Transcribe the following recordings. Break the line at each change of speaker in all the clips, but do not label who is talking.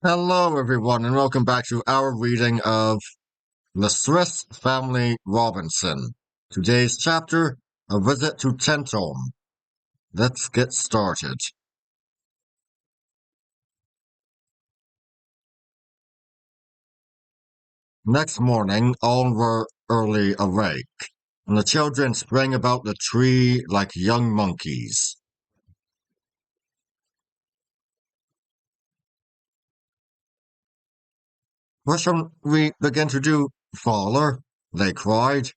Hello, everyone, and welcome back to our reading of The Swiss Family Robinson. Today's chapter, A Visit to Tentholm. Let's get started. Next morning, all were early awake, and the children sprang about the tree like young monkeys. What shall we begin to do, Father? They cried.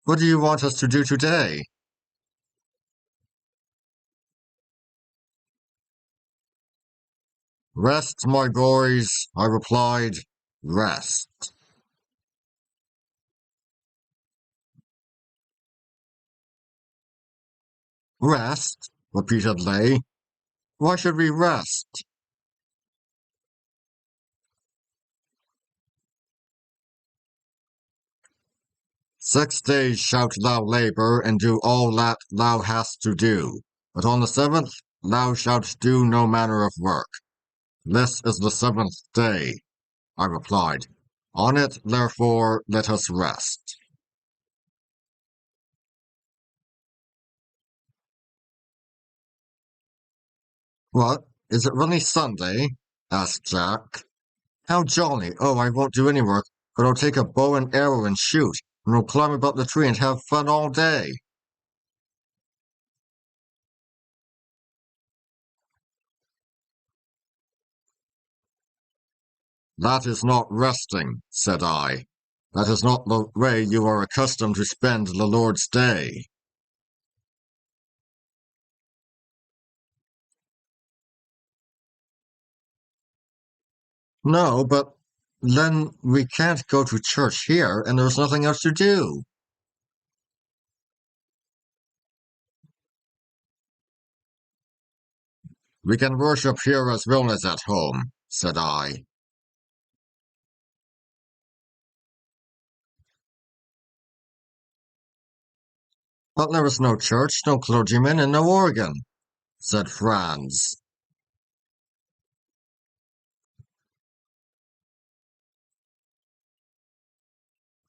What do you want us to do today? Rest, my boys, I replied. Rest. Rest? Repeated they. Why should we rest? 6 days shalt thou labor, and do all that thou hast to do. But on the seventh thou shalt do no manner of work. This is the seventh day, I replied. On it, therefore, let us rest. What? Is it really Sunday? Asked Jack. How jolly. Oh, I won't do any work, but I'll take a bow and arrow and shoot, and we'll climb up the tree and have fun all day. That is not resting, said I. That is not the way you are accustomed to spend the Lord's day. No, but then we can't go to church here, and there's nothing else to do. We can worship here as well as at home, said I. But there is no church, no clergyman, and no organ, said Franz.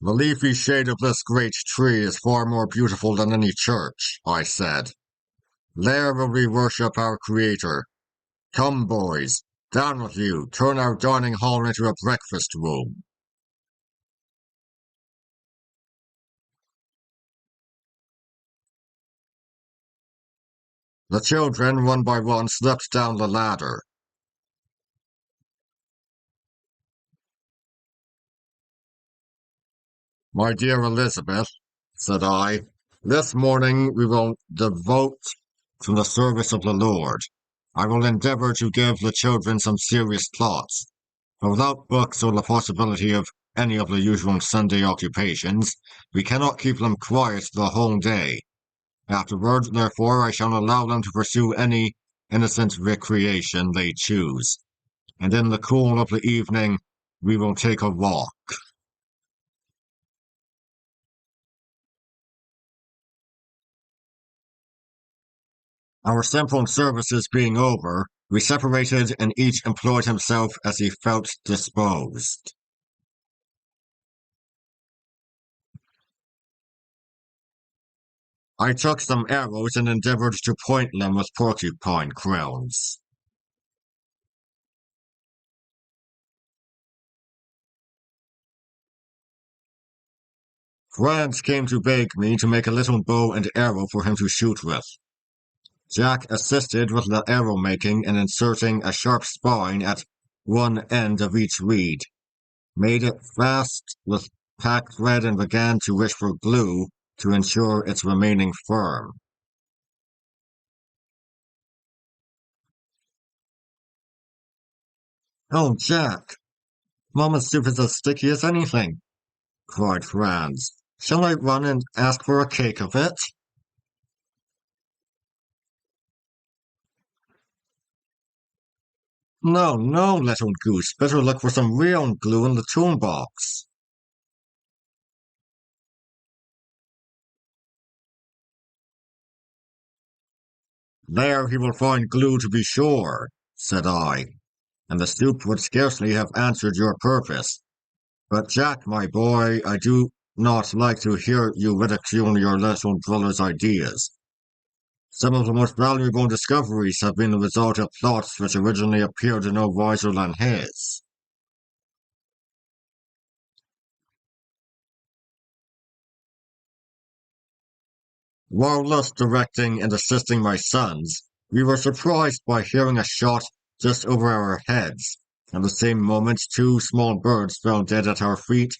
The leafy shade of this great tree is far more beautiful than any church, I said. There will we worship our Creator. Come, boys, down with you, turn our dining hall into a breakfast room. The children, one by one, slipped down the ladder. My dear Elizabeth, said I, this morning we will devote to the service of the Lord. I will endeavor to give the children some serious thoughts. But without books or the possibility of any of the usual Sunday occupations, we cannot keep them quiet the whole day. Afterward, therefore, I shall allow them to pursue any innocent recreation they choose, and in the cool of the evening we will take a walk. Our simple services being over, we separated and each employed himself as he felt disposed. I took some arrows and endeavored to point them with porcupine quills. Franz came to beg me to make a little bow and arrow for him to shoot with. Jack assisted with the arrow making and inserting a sharp spine at one end of each reed, made it fast with pack thread and began to wish for glue to ensure its remaining firm. Oh, Jack, Mama's soup is as sticky as anything, cried Franz. Shall I run and ask for a cake of it? No, no, little goose. Better look for some real glue in the toolbox. There he will find glue to be sure, said I. and the soup would scarcely have answered your purpose. But Jack, my boy, I do not like to hear you ridicule your little brother's ideas. Some of the most valuable discoveries have been the result of thoughts which originally appeared no wiser than his. While thus directing and assisting my sons, we were surprised by hearing a shot just over our heads. At the same moment, two small birds fell dead at our feet,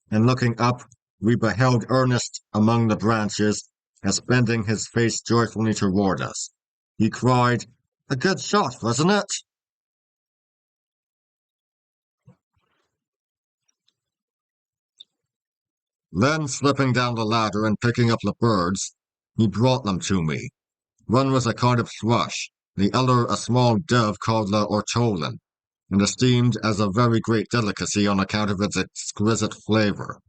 and looking up, we beheld Ernest among the branches, as bending his face joyfully toward us. He cried, "A good shot, wasn't it?" Then, slipping down the ladder and picking up the birds, he brought them to me. One was a kind of thrush, the other a small dove called the ortolan, and esteemed as a very great delicacy on account of its exquisite flavor.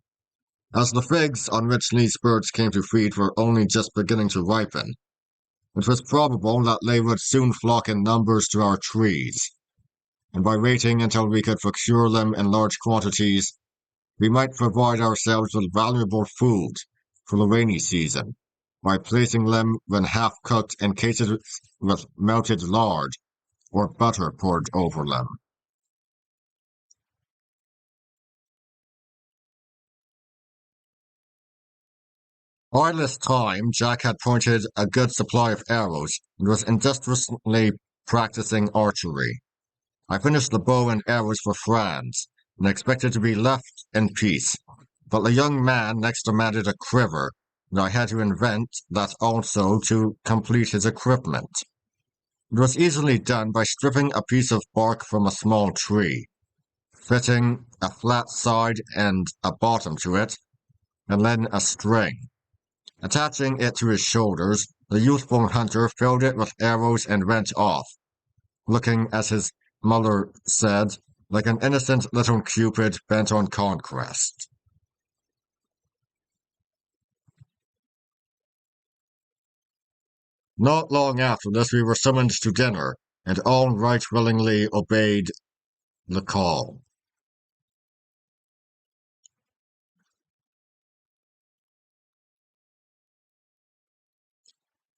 As the figs on which these birds came to feed were only just beginning to ripen, it was probable that they would soon flock in numbers to our trees, and by waiting until we could procure them in large quantities, we might provide ourselves with valuable food for the rainy season by placing them when half cooked in cases with melted lard or butter poured over them. By this time, Jack had pointed a good supply of arrows and was industriously practicing archery. I finished the bow and arrows for Franz and expected to be left in peace, but the young man next demanded a quiver, and I had to invent that also to complete his equipment. It was easily done by stripping a piece of bark from a small tree, fitting a flat side and a bottom to it, and then a string. Attaching it to his shoulders, the youthful hunter filled it with arrows and went off, looking, as his mother said, like an innocent little Cupid bent on conquest. Not long after this, we were summoned to dinner, and all right willingly obeyed the call.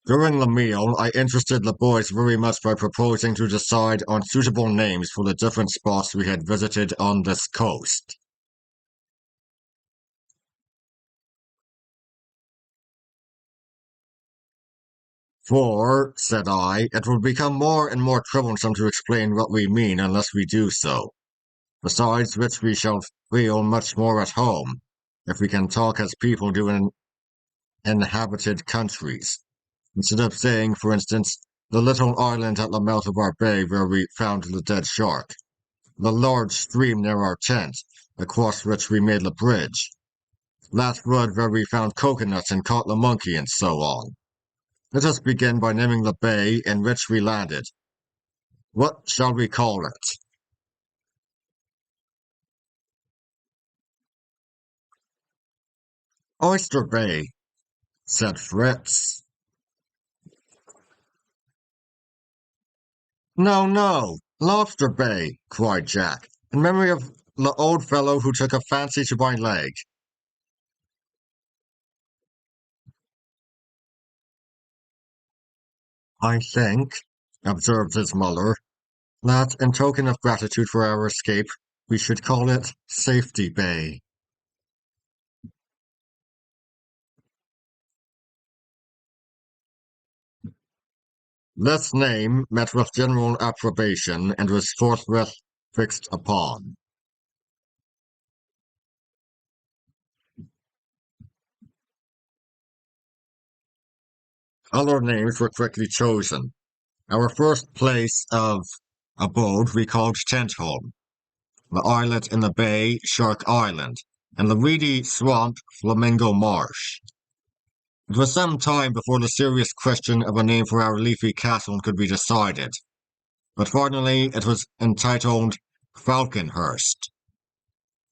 During the meal, I interested the boys very much by proposing to decide on suitable names for the different spots we had visited on this coast. For, said I, it will become more and more troublesome to explain what we mean unless we do so. Besides which we shall feel much more at home, if we can talk as people do in inhabited countries, instead of saying, for instance, the little island at the mouth of our bay where we found the dead shark, the large stream near our tent, across which we made the bridge, that wood where we found coconuts and caught the monkey, and so on. Let us begin by naming the bay in which we landed. What shall we call it? Oyster Bay, said Fritz. No, no, Lobster Bay, cried Jack, in memory of the old fellow who took a fancy to my leg. I think, observed his mother, that in token of gratitude for our escape, we should call it Safety Bay. This name met with general approbation and was forthwith fixed upon. Other names were quickly chosen. Our first place of abode we called Tentholm, the islet in the bay, Shark Island, and the reedy swamp, Flamingo Marsh. It was some time before the serious question of a name for our leafy castle could be decided, but finally it was entitled Falconhurst,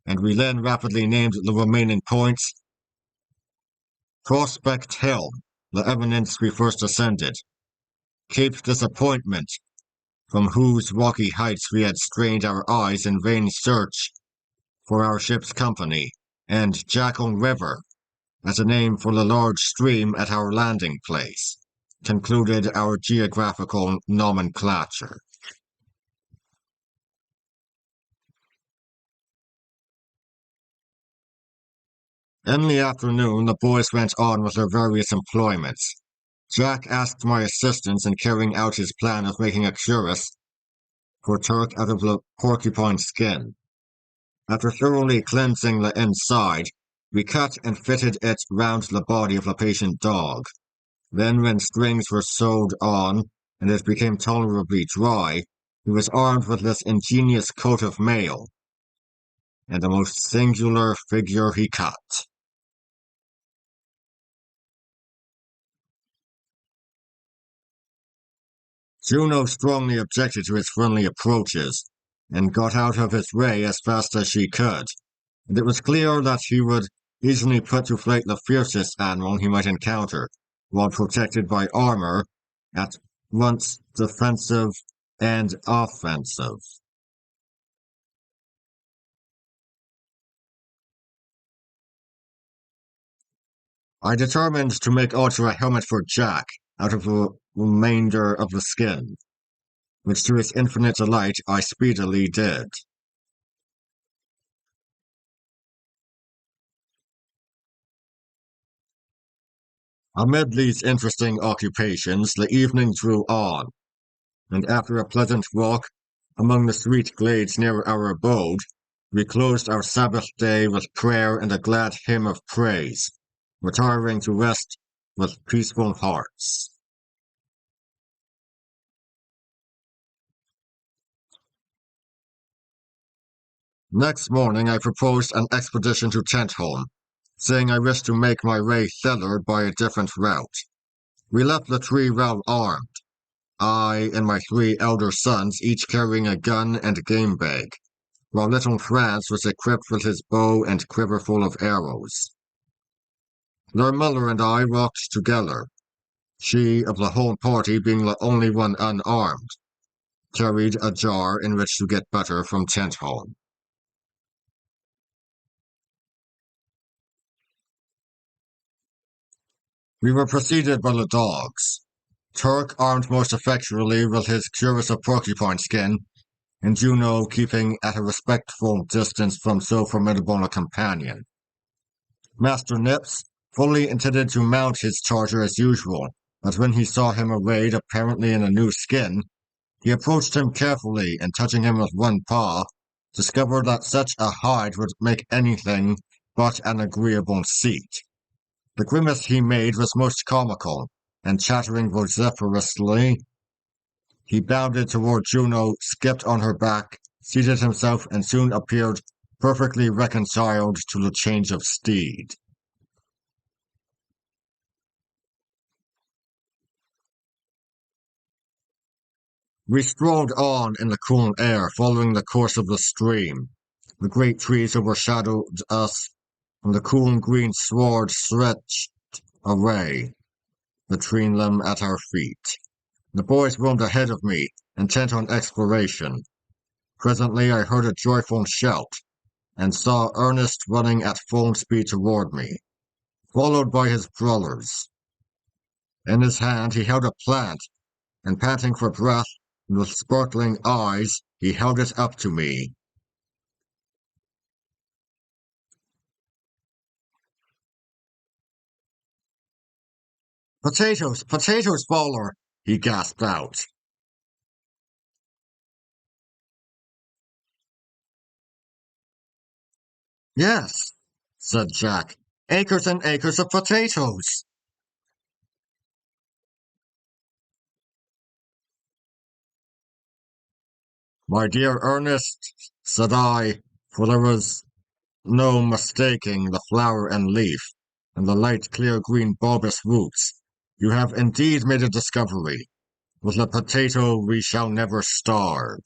and we then rapidly named the remaining points Prospect Hill, the eminence we first ascended, Cape Disappointment, from whose rocky heights we had strained our eyes in vain search for our ship's company, and Jackal River, as a name for the large stream at our landing place, concluded our geographical nomenclature. In the afternoon, the boys went on with their various employments. Jack asked my assistance in carrying out his plan of making a cuirass for Turk out of the porcupine skin. After thoroughly cleansing the inside, we cut and fitted it round the body of the patient dog. Then, when strings were sewed on and it became tolerably dry, he was armed with this ingenious coat of mail, and a most singular figure he cut. Juno strongly objected to his friendly approaches, and got out of his way as fast as she could, and it was clear that he would easily put to flight the fiercest animal he might encounter, while protected by armor, at once defensive and offensive. I determined to make Archer a helmet for Jack out of the remainder of the skin, which to his infinite delight I speedily did. Amid these interesting occupations, the evening drew on, and after a pleasant walk among the sweet glades near our abode, we closed our Sabbath day with prayer and a glad hymn of praise, retiring to rest with peaceful hearts. Next morning I proposed an expedition to Tentholm, saying I wished to make my way thither by a different route. We left the tree well armed, I and my three elder sons each carrying a gun and game bag, while little Franz was equipped with his bow and quiver full of arrows. Their mother and I walked together, she of the whole party being the only one unarmed, carried a jar in which to get butter from Tentholm. We were preceded by the dogs, Turk armed most effectually with his cuirass of porcupine skin, and Juno keeping at a respectful distance from so formidable a companion. Master Nips fully intended to mount his charger as usual, but when he saw him arrayed apparently in a new skin, he approached him carefully and touching him with one paw, discovered that such a hide would make anything but an agreeable seat. The grimace he made was most comical, and chattering vociferously, he bounded toward Juno, skipped on her back, seated himself, and soon appeared perfectly reconciled to the change of steed. We strolled on in the cool air, following the course of the stream. The great trees overshadowed us, and the cool green sward stretched away, the tree limb at our feet. The boys roamed ahead of me, intent on exploration. Presently I heard a joyful shout, and saw Ernest running at full speed toward me, followed by his brothers. In his hand he held a plant, and panting for breath, and with sparkling eyes, he held it up to me. Potatoes, potatoes, Bowler, he gasped out. Yes, said Jack, acres and acres of potatoes. My dear Ernest, said I, for there was no mistaking the flower and leaf, and the light clear green bulbous roots. You have indeed made a discovery. With a potato we shall never starve.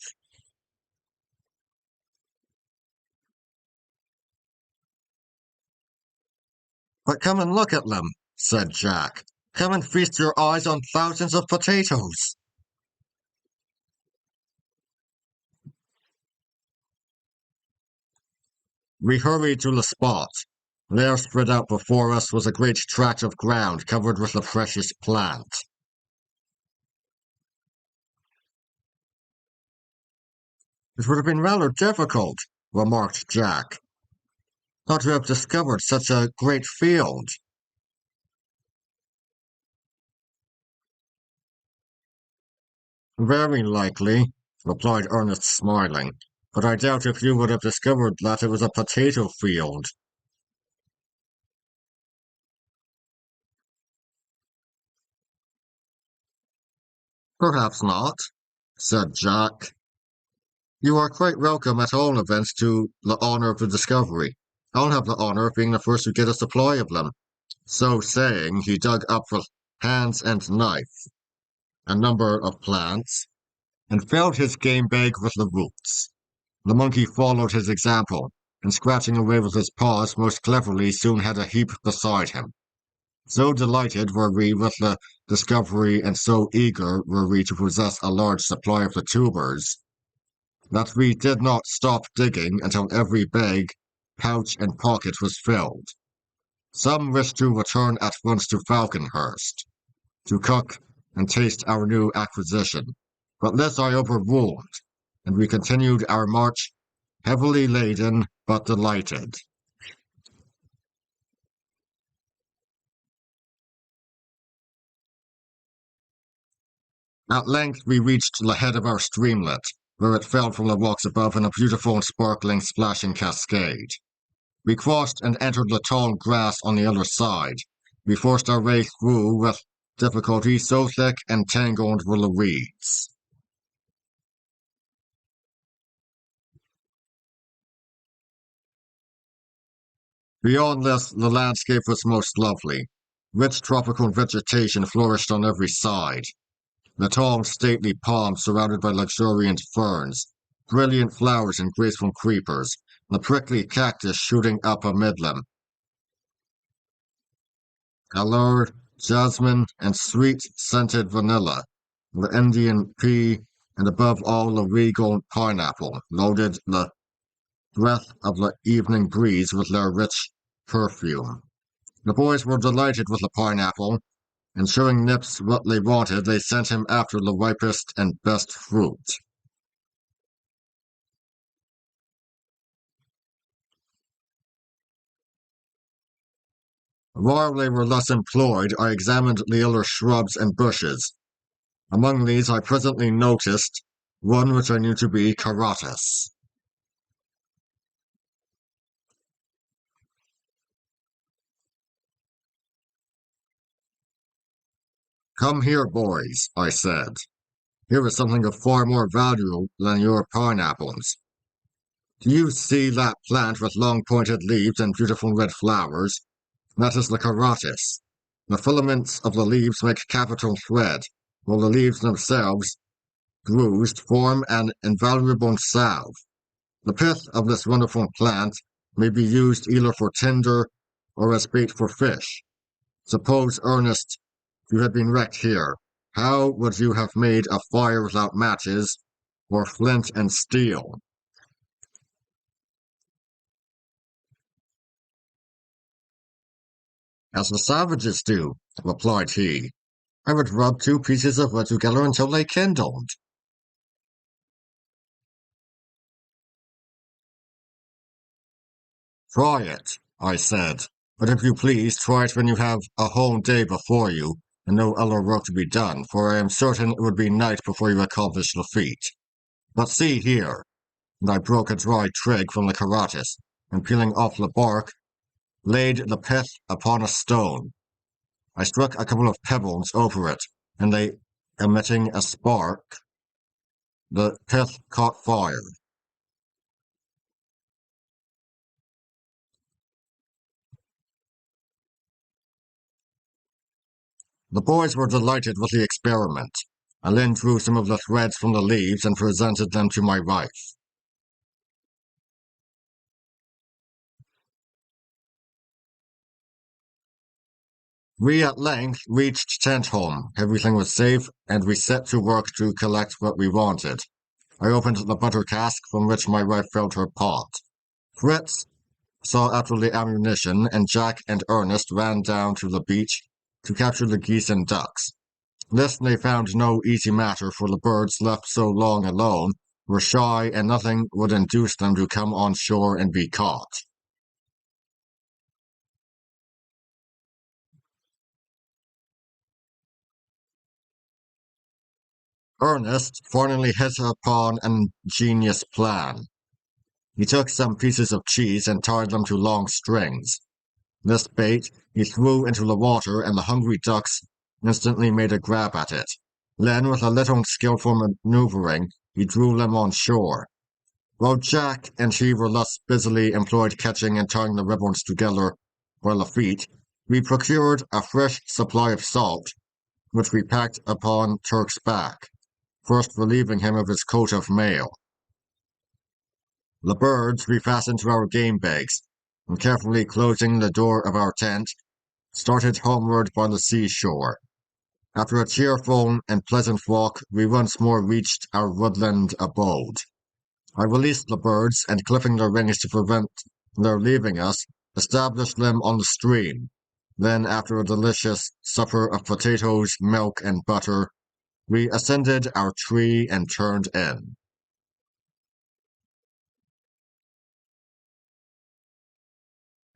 But come and look at them, said Jack. Come and feast your eyes on thousands of potatoes. We hurried to the spot. There spread out before us was a great tract of ground covered with the precious plant. It would have been rather difficult, remarked Jack, not to have discovered such a great field. Very likely, replied Ernest, smiling, but I doubt if you would have discovered that it was a potato field. Perhaps not, said Jack. You are quite welcome at all events to the honor of the discovery. I'll have the honor of being the first to get a supply of them. So saying, he dug up with hands and knife a number of plants and filled his game bag with the roots. The monkey followed his example, and scratching away with his paws most cleverly soon had a heap beside him. So delighted were we with the discovery and so eager were we to possess a large supply of the tubers, that we did not stop digging until every bag, pouch, and pocket was filled. Some wished to return at once to Falconhurst, to cook and taste our new acquisition, but this I overruled, and we continued our march, heavily laden but delighted. At length we reached the head of our streamlet, where it fell from the rocks above in a beautiful and sparkling splashing cascade. We crossed and entered the tall grass on the other side. We forced our way through with difficulty, so thick and tangled were the reeds. Beyond this, the landscape was most lovely. Rich tropical vegetation flourished on every side. The tall, stately palms surrounded by luxuriant ferns, brilliant flowers and graceful creepers, the prickly cactus shooting up amid them, aloe, jasmine, and sweet-scented vanilla, the Indian pea, and above all the regal pineapple, loaded the breath of the evening breeze with their rich perfume. The boys were delighted with the pineapple, and showing Nips what they wanted, they sent him after the ripest and best fruit. While they were thus employed, I examined the other shrubs and bushes. Among these I presently noticed one which I knew to be Caratus. Come here, boys, I said. Here is something of far more value than your pineapples. Do you see that plant with long pointed leaves and beautiful red flowers? That is the Caratus. The filaments of the leaves make capital thread, while the leaves themselves, bruised, form an invaluable salve. The pith of this wonderful plant may be used either for tinder or as bait for fish. Suppose, Ernest, you had been wrecked here. How would you have made a fire without matches or flint and steel? As the savages do, replied he. I would rub two pieces of wood together until they kindled. Try it, I said. But if you please, try it when you have a whole day before you, and no other work to be done, for I am certain it would be night before you accomplish the feat. But see here, and I broke a dry twig from the Caratus, and peeling off the bark, laid the pith upon a stone. I struck a couple of pebbles over it, and they, emitting a spark, the pith caught fire. The boys were delighted with the experiment. I then drew some of the threads from the leaves and presented them to my wife. We at length reached Tentholm. Everything was safe, and we set to work to collect what we wanted. I opened the butter cask from which my wife filled her pot. Fritz, saw after the ammunition, and Jack and Ernest ran down to the beach to capture the geese and ducks. This they found no easy matter, for the birds left so long alone were shy, and nothing would induce them to come on shore and be caught. Ernest finally hit upon an ingenious plan. He took some pieces of cheese and tied them to long strings. This bait he threw into the water, and the hungry ducks instantly made a grab at it. Then, with a little skillful maneuvering, he drew them on shore. While Jack and he were thus busily employed catching and tying the ribbons together by the feet, we procured a fresh supply of salt, which we packed upon Turk's back, first relieving him of his coat of mail. The birds we fastened to our game bags, and carefully closing the door of our tent, started homeward by the seashore. After a cheerful and pleasant walk, we once more reached our woodland abode. I released the birds, and clipping their wings to prevent their leaving us, established them on the stream. Then, after a delicious supper of potatoes, milk, and butter, we ascended our tree and turned in.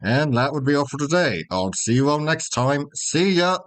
And that would be all for today. I'll see you all next time. See ya!